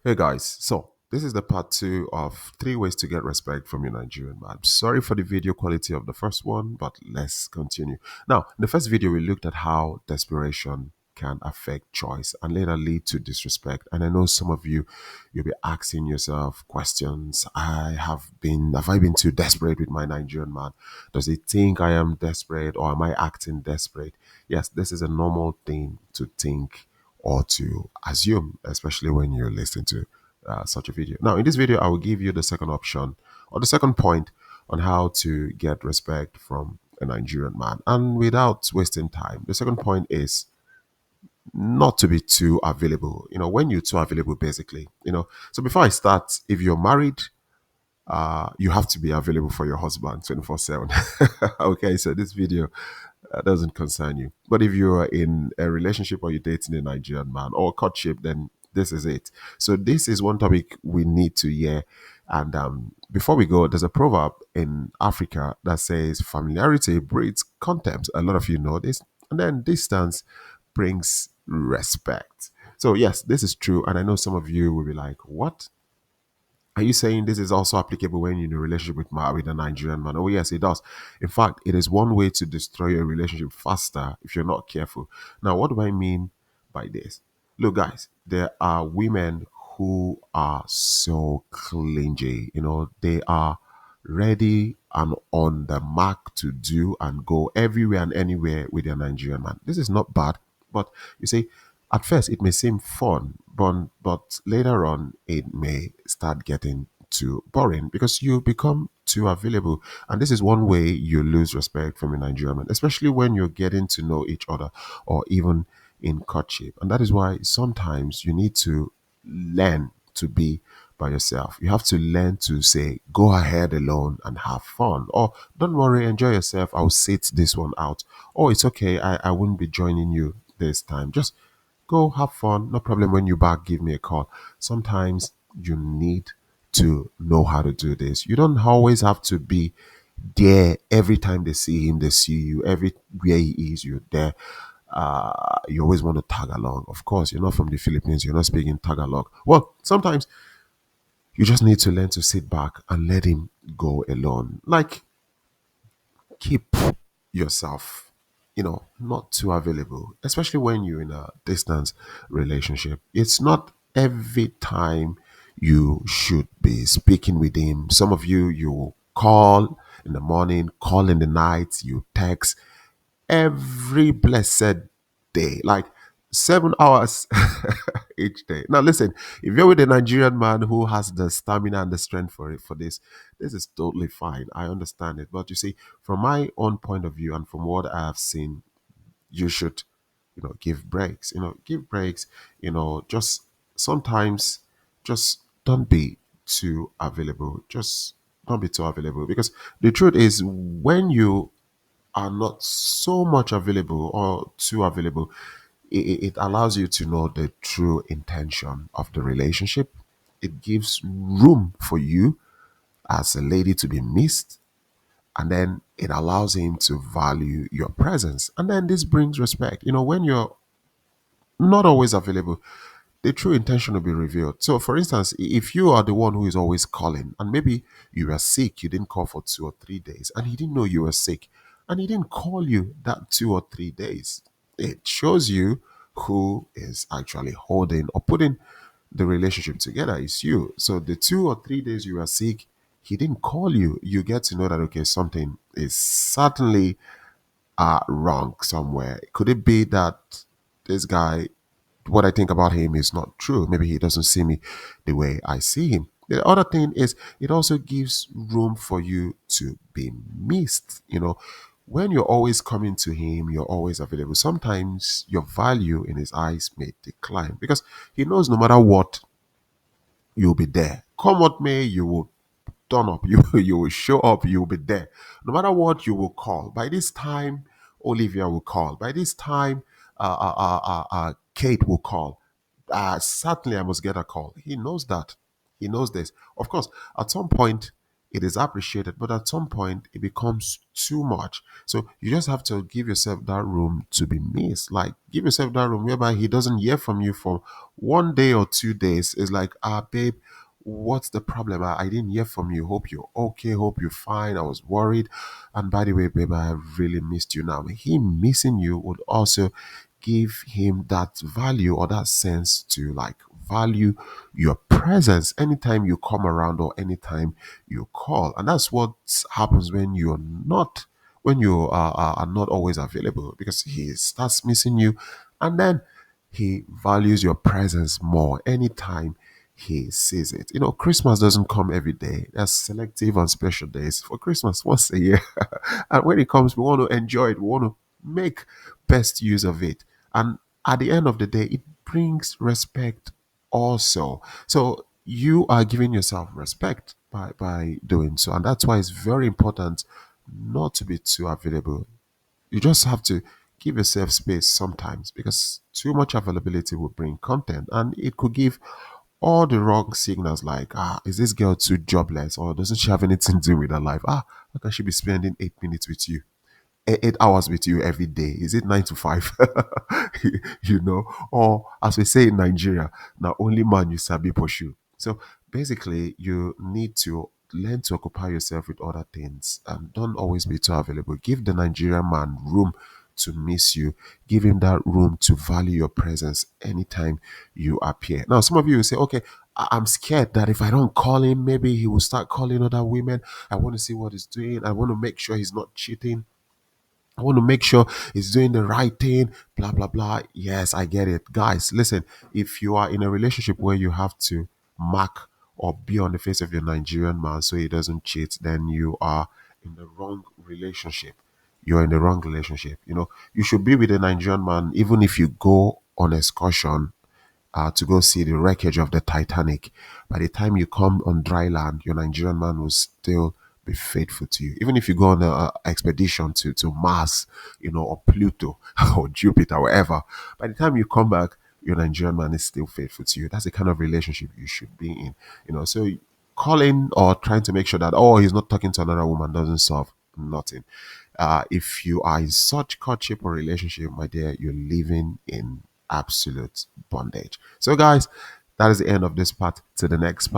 Hey guys, so this is the part two of three ways to get respect from your Nigerian man. Sorry for the video quality of the first one, but let's continue. Now, in the first video, we looked at how desperation can affect choice and later lead to disrespect. And I know some of you, you'll be asking yourself questions. Have I been too desperate with my Nigerian man? Does he think I am desperate or am I acting desperate? Yes, this is a normal thing to think or to assume, especially when you're listening to such a video. Now, in this video, I will give you the second option or the second point on how to get respect from a Nigerian man. And without wasting time, the second point is not to be too available. When you're too available, basically, So before I start, if you're married, you have to be available for your husband 24/7. Okay, so this video doesn't concern you. But if you're in a relationship or you're dating a Nigerian man or courtship, then this is it. So this is one topic we need to hear. And before we go, there's a proverb in Africa that says familiarity breeds contempt. A lot of you know this. And then distance brings respect. So yes, this is true. And I know some of you will be like, what? Are you saying this is also applicable when you're in a relationship with a Nigerian man? Oh, yes, it does. In fact, it is one way to destroy a relationship faster if you're not careful. Now, what do I mean by this? Look, guys, there are women who are so clingy. They are ready and on the mark to do and go everywhere and anywhere with their Nigerian man. This is not bad, but you see, at first it may seem fun, but later on it may start getting too boring because you become too available. And this is one way you lose respect from a Nigerian man, especially when you're getting to know each other or even in courtship. And that is why sometimes you need to learn to be by yourself. You have to learn to say, go ahead alone and have fun. Or don't worry, enjoy yourself. I'll sit this one out. Or it's okay, I won't be joining you this time. Just go have fun. No problem. When you back, give me a call. Sometimes you need to know how to do this. You don't always have to be there every time they see him, they see you. Everywhere he is, you're there. You always want to tag along. Of course, you're not from the Philippines. You're not speaking Tagalog. Well, sometimes you just need to learn to sit back and let him go alone. Like, keep yourself, not too available, especially when you're in a distance relationship. It's not every time you should be speaking with him. Some of you call in the morning, call in the night, you text every blessed day, like 7 hours each day. Now, listen, if you're with a Nigerian man who has the stamina and the strength for this is totally fine. I understand it. But you see, from my own point of view and from what I have seen, you should, give breaks. Give breaks. Just sometimes, just don't be too available. Just don't be too available because the truth is, when you are not so much available or too available, it allows you to know the true intention of the relationship. It gives room for you as a lady to be missed, and then it allows him to value your presence. And then this brings respect. When you're not always available, the true intention will be revealed. So, for instance, if you are the one who is always calling, and maybe you were sick, you didn't call for 2 or 3 days, and he didn't know you were sick, and he didn't call you that 2 or 3 days, it shows you who is actually holding or putting the relationship together is you. So, the 2 or 3 days you were sick, he didn't call you. You get to know that, okay, something is certainly wrong somewhere. Could it be that this guy, what I think about him is not true? Maybe he doesn't see me the way I see him. The other thing is, it also gives room for you to be missed. When you're always coming to him, you're always available. Sometimes your value in his eyes may decline because he knows no matter what, you'll be there. Come what may, you will turn up. You will show up. You will be there. No matter what, you will call. By this time, Olivia will call. By this time, Kate will call. Certainly, I must get a call. He knows that. He knows this. Of course, at some point, it is appreciated, but at some point it becomes too much. So you just have to give yourself that room to be missed. Like give yourself that room whereby he doesn't hear from you for 1 day or 2 days. It's like, babe, what's the problem? I didn't hear from you. Hope you're okay. Hope you're fine. I was worried. And by the way, babe, I really missed you now. Him missing you would also give him that value or that sense to like value your presence anytime you come around or anytime you call. And that's what happens when you're not, when you are not always available, because he starts missing you, and then he values your presence more anytime he sees it. You know, Christmas doesn't come every day. There's selective and special days for Christmas once a year. And when it comes, we want to enjoy it. We want to make best use of it. And at the end of the day, it brings respect also. So you are giving yourself respect by doing so. And that's why it's very important not to be too available. You just have to give yourself space sometimes, because too much availability will bring content and it could give all the wrong signals, like, is this girl too jobless, or doesn't she have anything to do with her life? How can she be spending 8 minutes with you, 8 hours with you every day? Is it 9 to 5? You know, or as we say in Nigeria, now only man you sabi pursue. So basically, you need to learn to occupy yourself with other things and don't always be too available. Give the Nigerian man room to miss you. Give him that room to value your presence anytime you appear. Now, some of you will say, okay, I'm scared that if I don't call him, maybe he will start calling other women. I want to see what he's doing. I want to make sure he's not cheating. I want to make sure he's doing the right thing, blah, blah, blah. Yes, I get it. Guys, listen, if you are in a relationship where you have to mark or be on the face of your Nigerian man so he doesn't cheat, then you are in the wrong relationship. You're in the wrong relationship. You know, you should be with a Nigerian man even if you go on excursion to go see the wreckage of the Titanic. By the time you come on dry land, your Nigerian man will still be faithful to you. Even if you go on an expedition to Mars, you know, or Pluto or Jupiter, wherever, by the time you come back, your Nigerian man is still faithful to you. That's the kind of relationship you should be in. You know, so calling or trying to make sure that, oh, he's not talking to another woman doesn't solve nothing. If you are in such courtship or relationship, my dear, you're living in absolute bondage. So, guys, that is the end of this part. To the next part.